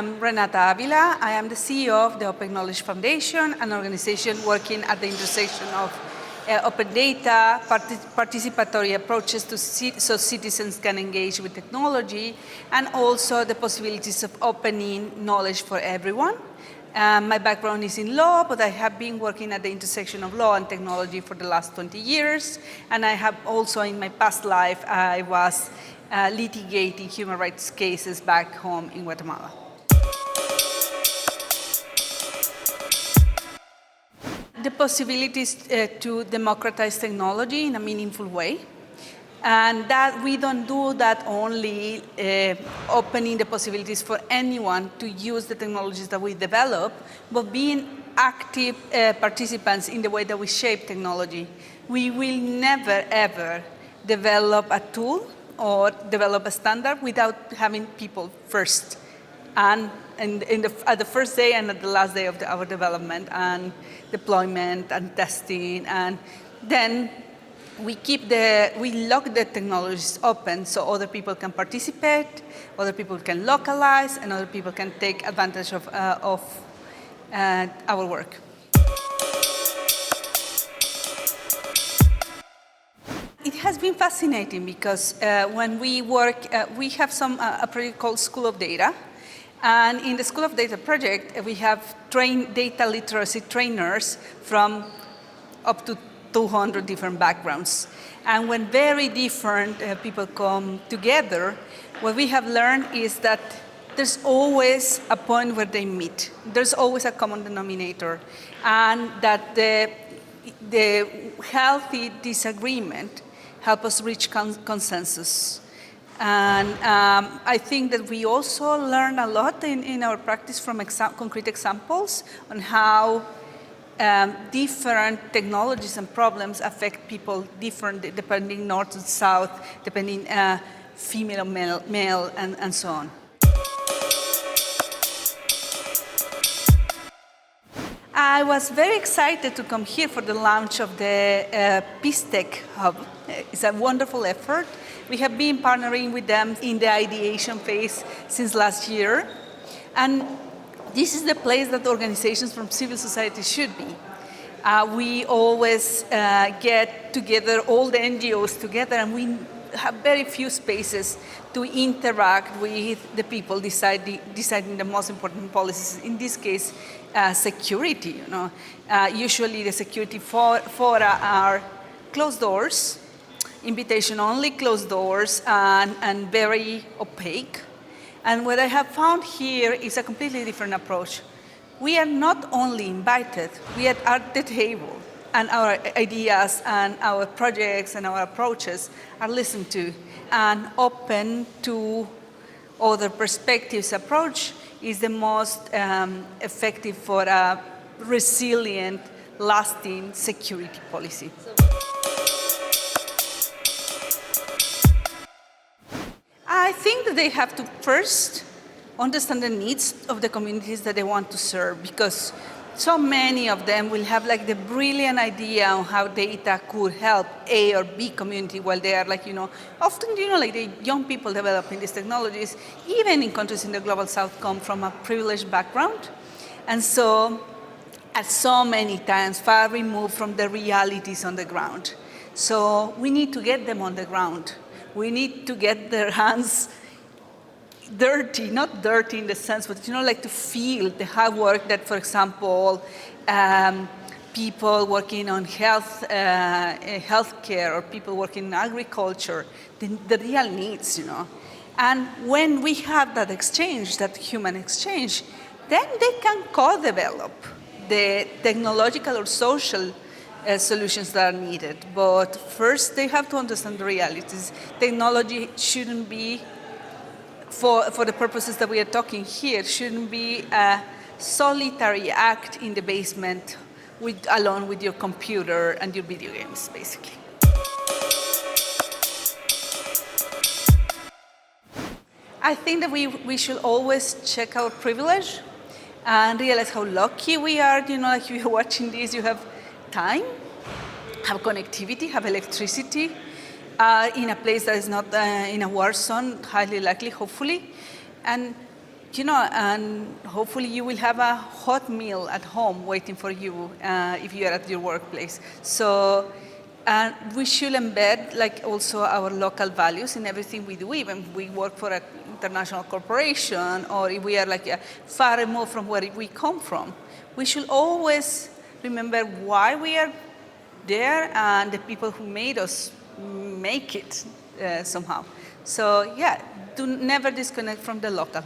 I'm RENATA AVILA. I am the CEO of the Open Knowledge Foundation, an organization working at the intersection of open data, participatory approaches so citizens can engage with technology, and also the possibilities of opening knowledge for everyone. My background is in law, but I have been working at the intersection of law and technology for the last 20 years. And I have also, in my past life, I was litigating human rights cases back home in Guatemala. The possibilities to democratize technology in a meaningful way. And that we don't do that only opening the possibilities for anyone to use the technologies that we develop, but being active participants in the way that we shape technology. We will never, ever develop a tool or develop a standard without having people first. And at the first day and at the last day of our development and deployment and testing, and then we lock the technologies open so other people can participate, other people can localize, and other people can take advantage of our work. It has been fascinating because when we work, we have a project called School of Data. And in the School of Data project, we have trained data literacy trainers from up to 200 different backgrounds. And when very different people come together, what we have learned is that there's always a point where they meet. There's always a common denominator. And that the healthy disagreement helps us reach consensus. And I think that we also learn a lot in our practice from concrete examples on how different technologies and problems affect people differently, depending north and south, depending female, male, and so on. I was very excited to come here for the launch of the Peace Tech Hub. It's a wonderful effort. We have been partnering with them in the ideation phase since last year. And this is the place that organizations from civil society should be. We always get together, all the NGOs together, and we have very few spaces to interact with the people deciding the most important policies. In this case, security. Usually the security fora are closed doors, invitation only, closed doors, and very opaque. And what I have found here is a completely different approach. We are not only invited, we are at the table, and our ideas and our projects and our approaches are listened to. And open to other perspectives approach is the most effective for a resilient, lasting security policy. I think that they have to first understand the needs of the communities that they want to serve, because so many of them will have the brilliant idea on how data could help A or B community, while they are often, the young people developing these technologies, even in countries in the global south, come from a privileged background. And so, at so many times, far removed from the realities on the ground. So we need to get them on the ground. We need to get their hands dirty, not dirty in the sense, but to feel the hard work that, for example, people working on healthcare or people working in agriculture, the real needs, And when we have that exchange, that human exchange, then they can co-develop the technological or social solutions that are needed. But first, they have to understand the realities. Technology shouldn't be, for the purposes that we are talking here, shouldn't be a solitary act in the basement alone with your computer and your video games, basically. I think that we should always check our privilege and realize how lucky we are. If you're watching this, you have time, have connectivity, have electricity, in a place that is not in a war zone, highly likely, hopefully. And You know, and hopefully you will have a hot meal at home waiting for you if you are at your workplace. So we should embed like also our local values in everything we do, even if we work for an international corporation or if we are like far removed from where we come from. We should always remember why we are there and the people who made us make it somehow. So yeah, do never disconnect from the local.